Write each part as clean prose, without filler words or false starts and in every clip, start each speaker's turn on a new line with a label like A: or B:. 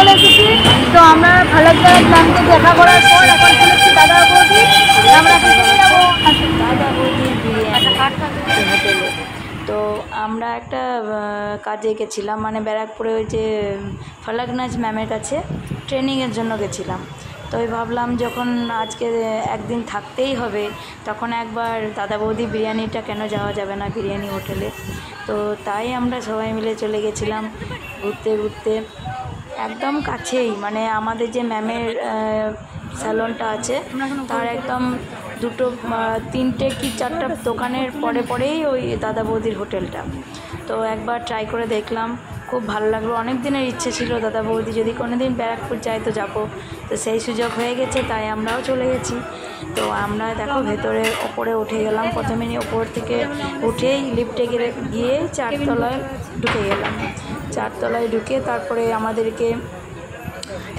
A: চলে এসেছি। তো আমরা ফালাকনাথ ম্যামকে দেখা করার পর এখন চলেছি দাদা বৌদি, আমরা দুজনে যাবো দাদা বৌদির বিরিয়ানি হোটেলে। তো আমরা একটা কাজে গেছিলাম, মানে ব্যারাকপুরে ওই যে ফালাকনাথ ম্যামের কাছে ট্রেনিংয়ের জন্য গেছিলাম। তো ওই ভাবলাম যখন আজকে একদিন থাকতেই হবে, তখন একবার দাদা বৌদি বিরিয়ানিটা কেন যাওয়া যাবে না বিরিয়ানি হোটেলে। তো তাই আমরা সবাই মিলে চলে গেছিলাম ঘুরতে ঘুরতে। একদম কাছেই, মানে আমাদের যে ম্যামের স্যালনটা আছে তার একদম তিনটে কি চারটা দোকানের পরেই ওই দাদা বৌদির হোটেলটা। তো একবার ট্রাই করে দেখলাম, খুব ভালো লাগলো। অনেক দিনের ইচ্ছে ছিল দাদা বৌদি যদি কোনো দিন ব্যারাকপুর যাই তো যাবো, তো সেই সুযোগ হয়ে গেছে, তাই আমরাও চলে গেছি। তো আমরা দেখো ভেতরে ওপরে উঠে গেলাম, প্রথমে ওপর থেকে উঠেই লিফটে গিয়ে 4 তলায় ঢুকে গেলাম। 4 তলায় ঢুকে তারপরে আমাদেরকে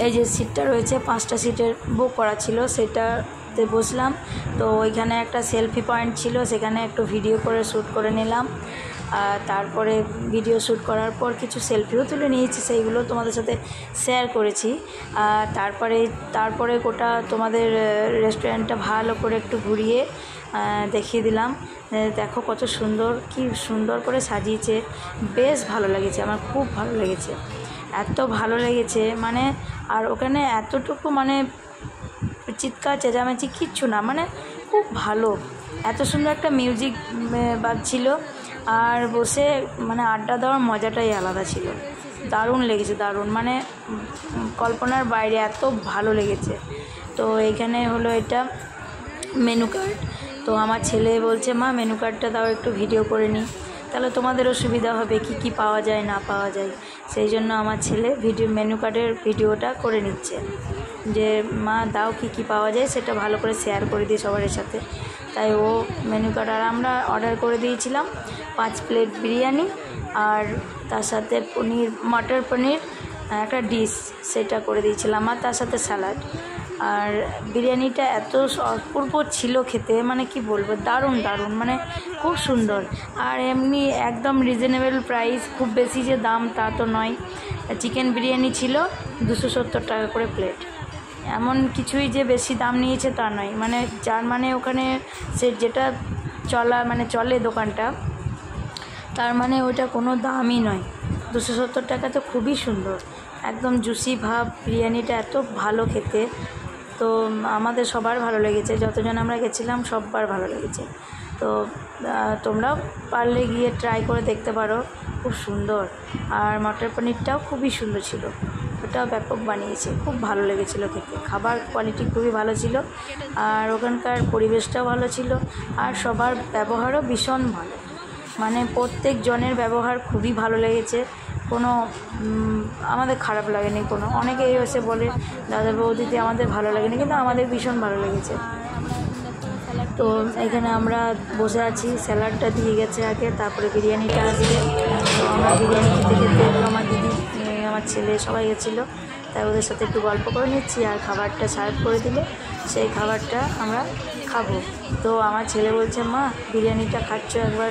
A: এই যে সিটটা রয়েছে 5টা সিটের বুক করা ছিল, সেটাতে বসলাম। তো ওইখানে একটা সেলফি পয়েন্ট ছিল, সেখানে একটু ভিডিও করে শ্যুট করে নিলাম। আর তারপরে ভিডিও শ্যুট করার পর কিছু সেলফিও তুলে নিয়েছি, সেইগুলো তোমাদের সাথে শেয়ার করেছি। আর তারপরে গোটা তোমাদের রেস্টুরেন্টটা ভালো করে একটু ঘুরিয়ে দেখিয়ে দিলাম। দেখো কত সুন্দর, কি সুন্দর করে সাজিয়েছে, বেশ ভালো লেগেছে, আমার খুব ভালো লেগেছে, এত ভালো লেগেছে মানে। আর ওখানে এতটুকু মানে চিৎকার চেঁচামেচি কিচ্ছু না, মানে খুব ভালো, এত সুন্দর একটা মিউজিক বাজছিল। আর বসে মানে আড্ডা দেওয়ার মজাটাই আলাদা ছিল, দারুণ লেগেছে, দারুণ মানে কল্পনার বাইরে, এত ভালো লেগেছে। তো এইখানে হলো এটা মেনু কার্ড। তো আমার ছেলে বলছে মা মেনু কার্ডটা দাও, একটু ভিডিও করে নিই, তাহলে তোমাদেরও সুবিধা হবে কি কি পাওয়া যায় না পাওয়া যায়। সেই জন্য আমার ছেলে মেনু কার্ডের ভিডিওটা করে নিচ্ছে, যে মা দাও কি কি পাওয়া যায় সেটা ভালো করে শেয়ার করে দিই সবার সাথে। তাই ও মেনু কার্ড, আর আমরা অর্ডার করে দিয়েছিলাম 5 প্লেট বিরিয়ানি, আর তার সাথে মটর পনির একটা ডিশ সেটা করে দিয়েছিলাম, আর তার সাথে স্যালাড। আর বিরিয়ানিটা এত অপূর্ব ছিল খেতে, মানে কি বলবো, দারুণ দারুণ, মানে খুব সুন্দর। আর এমনি একদম রিজনেবল প্রাইস, খুব বেশি যে দাম তা তো নয়। চিকেন বিরিয়ানি ছিল 270 টাকা করে প্লেট, এমন কিছুই যে বেশি দাম নিয়েছে তা নয়, মানে যার মানে ওখানে সে যেটা চলে দোকানটা, তার মানে ওইটা কোনো দামই নয়। 270 টাকা তো খুবই সুন্দর, একদম জুসি ভাব, বিরিয়ানিটা এত ভালো খেতে। তো আমাদের সবার ভালো লেগেছে, যতজন আমরা গেছিলাম সবার ভালো লেগেছে। তো তোমরাও পারলে গিয়ে ট্রাই করে দেখতে পারো, খুব সুন্দর। আর মটর পনিরটাও খুবই সুন্দর ছিল, ওটাও ব্যাপক বানিয়েছে, খুব ভালো লেগেছিলো খেতে, খাবার কোয়ালিটি খুবই ভালো ছিল। আর ওখানকার পরিবেশটাও ভালো ছিল, আর সবার ব্যবহারও ভীষণ ভালো, মানে প্রত্যেক জনের ব্যবহার খুবই ভালো লেগেছে, কোনো আমাদের খারাপ লাগেনি কোনো। অনেকেই এসে বলে দাদা বৌদিতে আমাদের ভালো লাগেনি, কিন্তু আমাদের ভীষণ ভালো লেগেছে। তো এখানে আমরা বসে আছি, স্যালাডটা দিয়ে গেছে আগে, তারপরে বিরিয়ানিটা আসবে। তো আমরা বিরিয়ানি খেতে খেতে আমার দিদি, আমার ছেলে সবাই গেছিলো, তাই ওদের সাথে একটু গল্প করে নিচ্ছি। আর খাবারটা সার্ভ করে দিলে সেই খাবারটা আমরা খাবো। তো আমার ছেলে বলছে মা বিরিয়ানিটা খাচ্ছ, একবার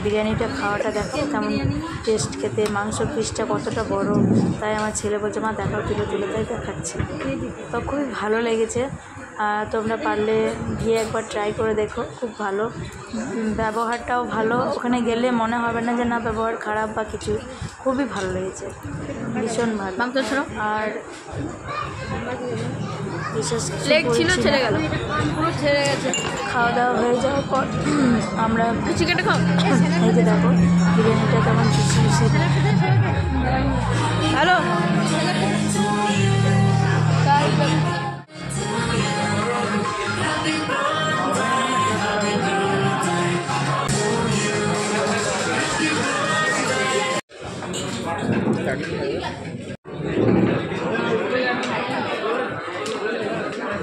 A: বিরিয়ানিটা খাওয়াটা দেখো কেমন টেস্ট খেতে, মাংস পিসটা কতটা বড়। তাই আমার ছেলে বলছে মা দেখাও, তুলে তাই দেখাচ্ছি। তো খুবই ভালো লেগেছে, তোমরা পারলে গিয়ে একবার ট্রাই করে দেখো, খুব ভালো, ব্যবহারটাও ভালো, ওখানে গেলে মনে হবে না যে না ব্যবহার খারাপ বা কিছু, খুবই ভালো লেগেছে, ভীষণ ভালো। আর বিশেষ ছিল, ছেড়ে গেল, পুরো ছেড়ে গেছে। খাওয়া দাওয়া হয়ে যাওয়ার পর আমরা চিকেনটা খাও, এই যে দেখো বিরিয়ানিটা কেমন জুসি জুসি। হ্যালো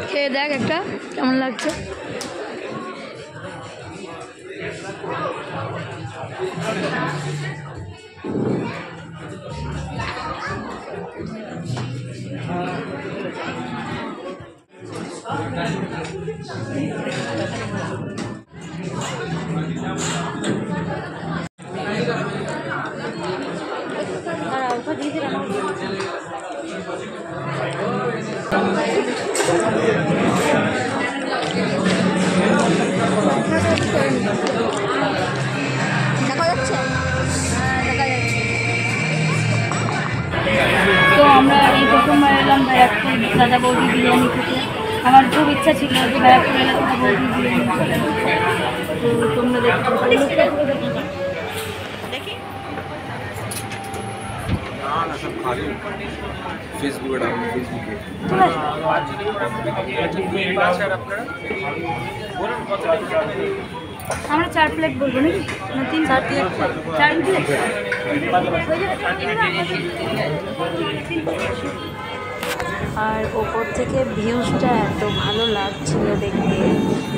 A: খেয়ে দেখ একটা কেমন লাগছে। আর আলফা দিয়ে দিলাম।
B: দেখা যাচ্ছে? হ্যাঁ, দেখা যাচ্ছে।
A: তো আমরা এই প্রথমবার এলাম ব্যারাকপুর দাদা বৌদি বিরিয়ানি খেতে। আমার খুব ইচ্ছা ছিল যে ব্যারাকপুর এলে দাদা বৌদি বিরিয়ানি খেতে। তো তোমরা দেখতে
B: দেখি
C: ফেসবুকে ডাউন ফেসবুকে
A: আমরা 4 প্লেট বলবো নাকি না 3-4 প্লেট 4 প্লেট। আর ওপর থেকে ভিউজটা এত ভালো লাগছিল দেখতে,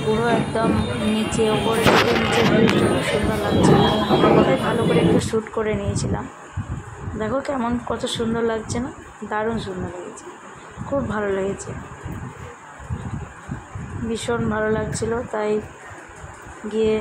A: পুরো একদম নিচে ওপরে থেকে নিচে ভিউজটা খুব সুন্দর লাগছিল। ওটাই ভালো করে একটু শ্যুট করে নিয়েছিলাম। দেখো কেমন কত সুন্দর লাগছে না, দারুণ সুন্দর লেগেছে, খুব ভালো লেগেছে, ভীষণ ভালো লাগছিল। তাই গিয়ে